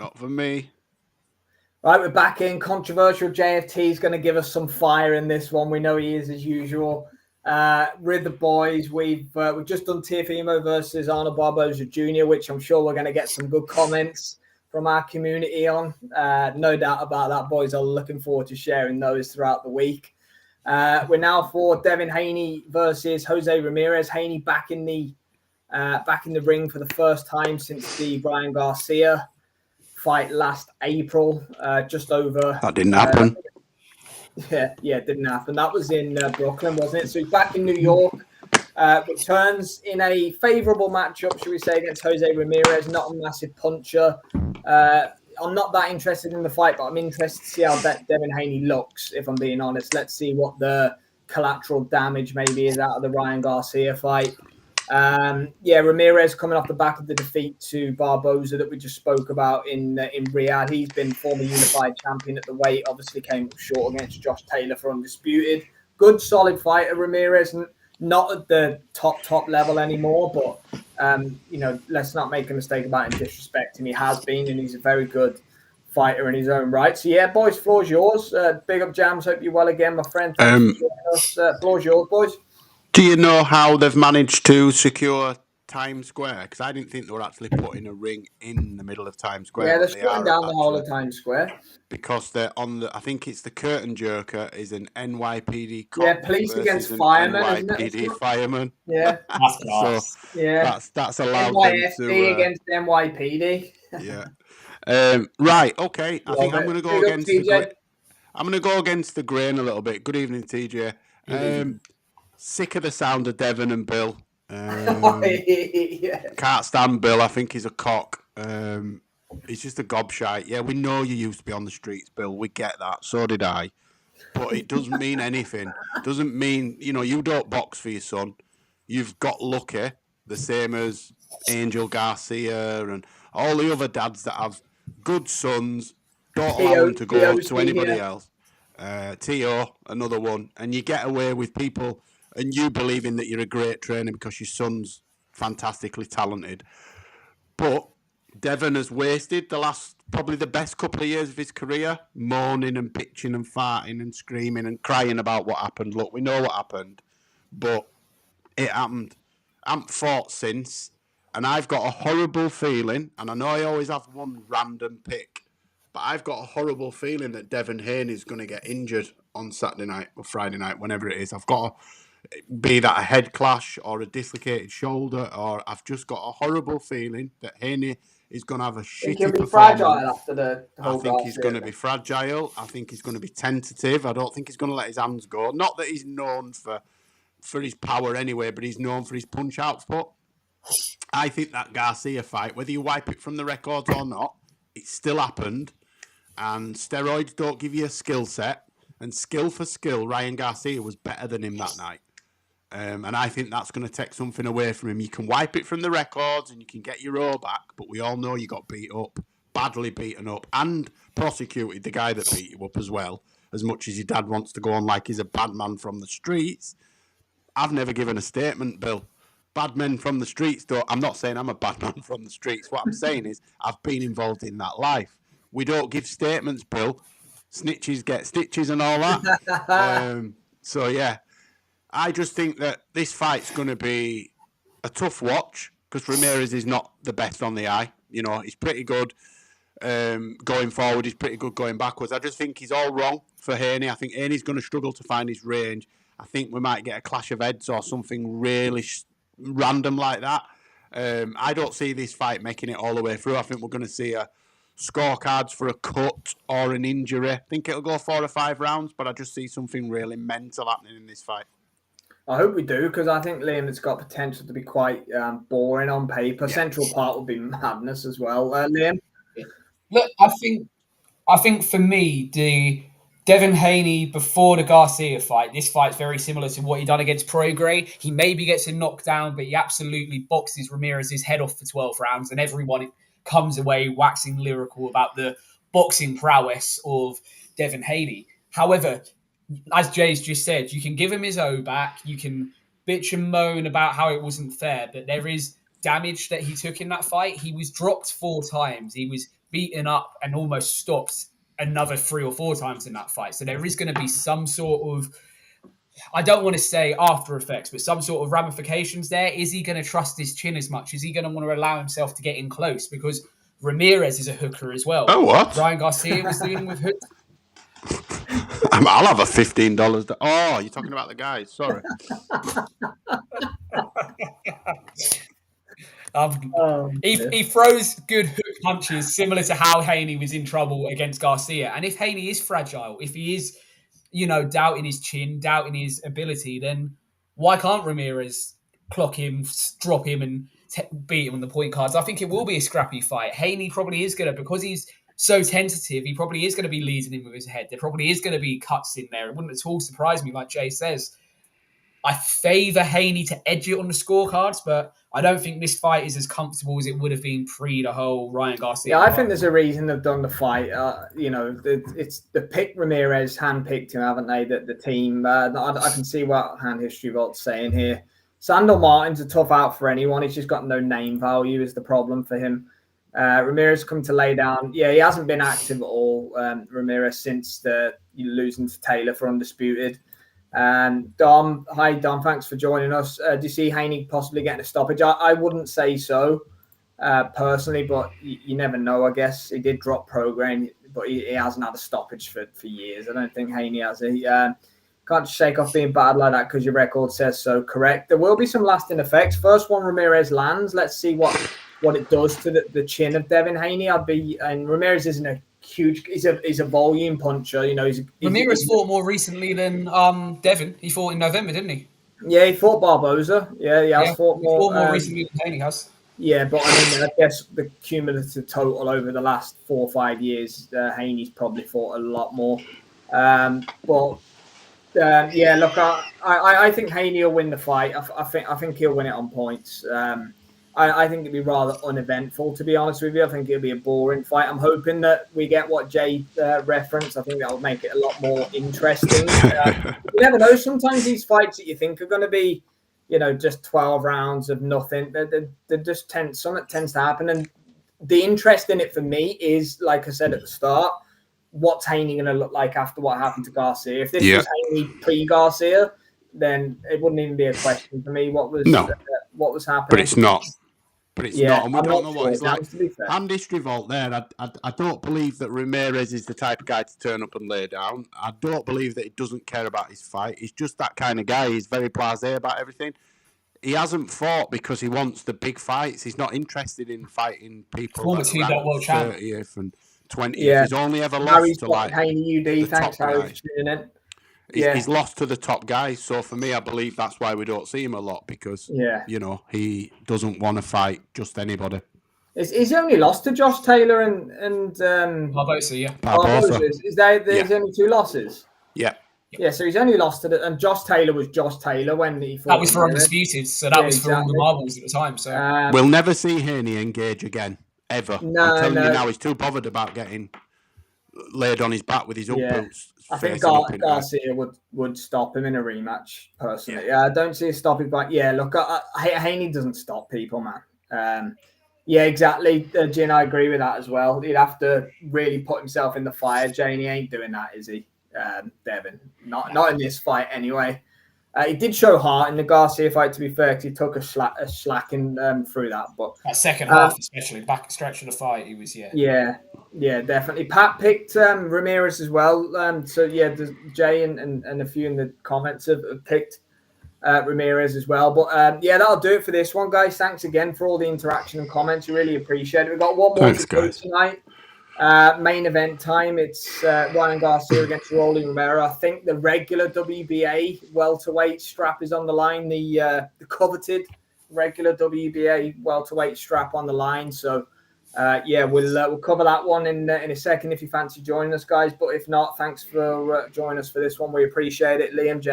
Not for me. Right, we're back in. Controversial JFT is going to give us some fire in this one. We know he is as usual. With the boys, we've just done Teofimo versus Arnold Barboza Jr., which I'm sure we're going to get some good comments from our community on. No doubt about that, boys. I'm looking forward to sharing those throughout the week. We're now for Devin Haney versus Jose Ramirez. Haney back in the ring for the first time since the Brian Garcia fight last April, just over. That didn't happen. Yeah, it didn't happen. That was in Brooklyn, wasn't it? So he's back in New York. Returns in a favourable matchup, should we say, against Jose Ramirez. Not a massive puncher. I'm not that interested in the fight, but I'm interested to see how Devin Haney looks, if I'm being honest. Let's see what the collateral damage maybe is out of the Ryan Garcia fight. Ramirez coming off the back of the defeat to Barboza that we just spoke about in Riyadh. He's been former unified champion at the weight. Obviously came up short against Josh Taylor for undisputed. Good, solid fighter, Ramirez. Not at the top level anymore, but let's not make a mistake about him disrespecting. He has been, and he's a very good fighter in his own right. So yeah, boys, floor's yours. Big up, Jams. Hope you're well again, my friend. Thanks for joining us. Floor's yours, boys. Do you know how they've managed to secure Times Square? Because I didn't think they were actually putting a ring in the middle of Times Square. Yeah, they're shutting down the whole of Times Square. Because they're on I think it's the curtain jerker is an NYPD cop. Yeah, police against firemen. NYPD fireman. Yeah. That's nice. So yeah. That's allowed NYFD them to... against NYPD. Yeah. Right, okay. I think I'm going to go against I'm going to go against the grain a little bit. Good evening, TJ. Sick of the sound of Devin and Bill. Can't stand Bill. I think he's a cock. He's just a gobshite. Yeah, we know you used to be on the streets, Bill. We get that. So did I. But it doesn't mean anything. Doesn't mean, you don't box for your son. You've got lucky, the same as Angel Garcia and all the other dads that have good sons. Don't allow them to go to anybody else. T.O., another one. And you get away with people and you believing that you're a great trainer because your son's fantastically talented. But Devin has wasted probably the best couple of years of his career, moaning and pitching and farting and screaming and crying about what happened. Look, we know what happened, but it happened. I haven't fought since, and I've got a horrible feeling, and I know I always have one random pick, but I've got a horrible feeling that Devin Haney is going to get injured on Saturday night or Friday night, whenever it is. I've got be that a head clash or a dislocated shoulder, or I've just got a horrible feeling that Haney is going to have a shitty performance. Fragile after the whole I think he's going to be fragile. I think he's going to be tentative. I don't think he's going to let his hands go. Not that he's known for his power anyway, but he's known for his punch output. I think that Garcia fight, whether you wipe it from the records or not, it still happened. And steroids don't give you a skill set. And skill for skill, Ryan Garcia was better than him that night. And I think that's going to take something away from him. You can wipe it from the records and you can get your O back, but we all know you got beat up, badly beaten up, and prosecuted the guy that beat you up as well. As much as your dad wants to go on like he's a bad man from the streets, I've never given a statement, Bill. Bad men from the streets don't... I'm not saying I'm a bad man from the streets. What I'm saying is I've been involved in that life. We don't give statements, Bill. Snitches get stitches and all that. So, yeah. I just think that this fight's going to be a tough watch because Ramirez is not the best on the eye. He's pretty good going forward. He's pretty good going backwards. I just think he's all wrong for Haney. I think Haney's going to struggle to find his range. I think we might get a clash of heads or something really random like that. I don't see this fight making it all the way through. I think we're going to see a scorecards for a cut or an injury. I think it'll go 4 or 5 rounds, but I just see something really mental happening in this fight. I hope we do, because I think Liam has got potential to be quite boring on paper. Yeah. Central part will be madness as well. Liam? Look, I think for me, the Devin Haney before the Garcia fight, this fight's very similar to what he done against Prograis. He maybe gets a knockdown, but he absolutely boxes Ramirez's head off for 12 rounds, and everyone comes away waxing lyrical about the boxing prowess of Devin Haney. However, as Jay's just said, you can give him his O back, you can bitch and moan about how it wasn't fair, but there is damage that he took in that fight. He was dropped 4 times. He was beaten up and almost stopped another 3 or 4 times in that fight. So there is going to be some sort of, I don't want to say after effects, but some sort of ramifications there. Is he going to trust his chin as much? Is he going to want to allow himself to get in close? Because Ramirez is a hooker as well. Oh, what? Ryan Garcia was dealing with hooks. I'll have a $15. Oh, you're talking about the guys. Sorry. He throws good hook punches similar to how Haney was in trouble against Garcia. And if Haney is fragile, if he is, doubting his chin, doubting his ability, then why can't Ramirez clock him, drop him, and beat him on the point cards? I think it will be a scrappy fight. Haney probably is going to, because he's so tentative, he probably is going to be leading him with his head. There probably is going to be cuts in there. It wouldn't at all surprise me, like Jay says. I favour Haney to edge it on the scorecards, but I don't think this fight is as comfortable as it would have been pre the whole Ryan Garcia. Yeah, I think there's a reason they've done the fight. It's the pick Ramirez handpicked him, haven't they? The team. I can see what Hand History Vault's saying here. Sandor Martin's a tough out for anyone. He's just got no name value is the problem for him. Ramirez come to lay down. Yeah, he hasn't been active at all, Ramirez, since the losing to Taylor for Undisputed. Dom, hi Dom, thanks for joining us. Do you see Haney possibly getting a stoppage? I wouldn't say so personally, but you never know. I guess he did drop program, but he hasn't had a stoppage for years. I don't think Haney has. He can't shake off being bad like that because your record says so. Correct. There will be some lasting effects. First one, Ramirez lands. Let's see what it does to the chin of Devin Haney. And Ramirez isn't a huge. He's a volume puncher. Ramirez fought more recently than Devin. He fought in November, didn't he? Yeah, he fought Barboza. Yeah, he has fought more. He fought more recently than Haney has. Yeah, but I guess the cumulative total over the last 4 or 5 years, Haney's probably fought a lot more. Look, I think Haney will win the fight. I think he'll win it on points. I think it'd be rather uneventful, to be honest with you. I think it'll be a boring fight. I'm hoping that we get what Jay referenced. I think that'll make it a lot more interesting. You never know. Sometimes these fights that you think are going to be, just 12 rounds of nothing, they just something tends to happen. And the interest in it for me is, like I said at the start, what's Haney going to look like after what happened to Garcia? If this was Haney pre-Garcia, then it wouldn't even be a question for me. What was happening? But it's not. But it's not, and we don't know sure, what it's like. Hand History Vault there, I don't believe that Ramirez is the type of guy to turn up and lay down. I don't believe that he doesn't care about his fight. He's just that kind of guy. He's very blasé about everything. He hasn't fought because he wants the big fights. He's not interested in fighting people that are 30th and 20th. Yeah. He's only ever lost to Haney UD. Thanks, Harry, for tuning in. He's lost to the top guys. So for me, I believe that's why we don't see him a lot because, he doesn't want to fight just anybody. He's only lost to Josh Taylor and Barboza, yeah. Barboza. There's only 2 losses? Yeah. Yeah, so he's only lost to and Josh Taylor was Josh Taylor when he fought. That was for Undisputed, so that was for all the marbles at the time. So we'll never see Haney engage again, ever. No, I'm telling you now, he's too bothered about getting laid on his back with his up boots. I think Garcia would stop him in a rematch, personally. Yeah, I don't see a stopping, but look, Haney doesn't stop people, man. Exactly. Jin, I agree with that as well. He'd have to really put himself in the fire. Jane, ain't doing that, is he? Devin, not in this fight anyway. He did show heart in the Garcia fight, to be fair, because he took a slacking through that. But that second half, especially back stretch of the fight, he was Yeah, definitely. Pat picked Ramirez as well. Jay and a few in the comments have picked Ramirez as well. But that'll do it for this one, guys. Thanks again for all the interaction and comments. We really appreciate it. We've got one more to go tonight. Main event time. It's Ryan Garcia against Rolly Romero. I think the regular WBA welterweight strap is on the line. The coveted regular WBA welterweight strap on the line. So we'll cover that one in a second if you fancy joining us, guys. But if not, thanks for joining us for this one. We appreciate it, Liam, Jay.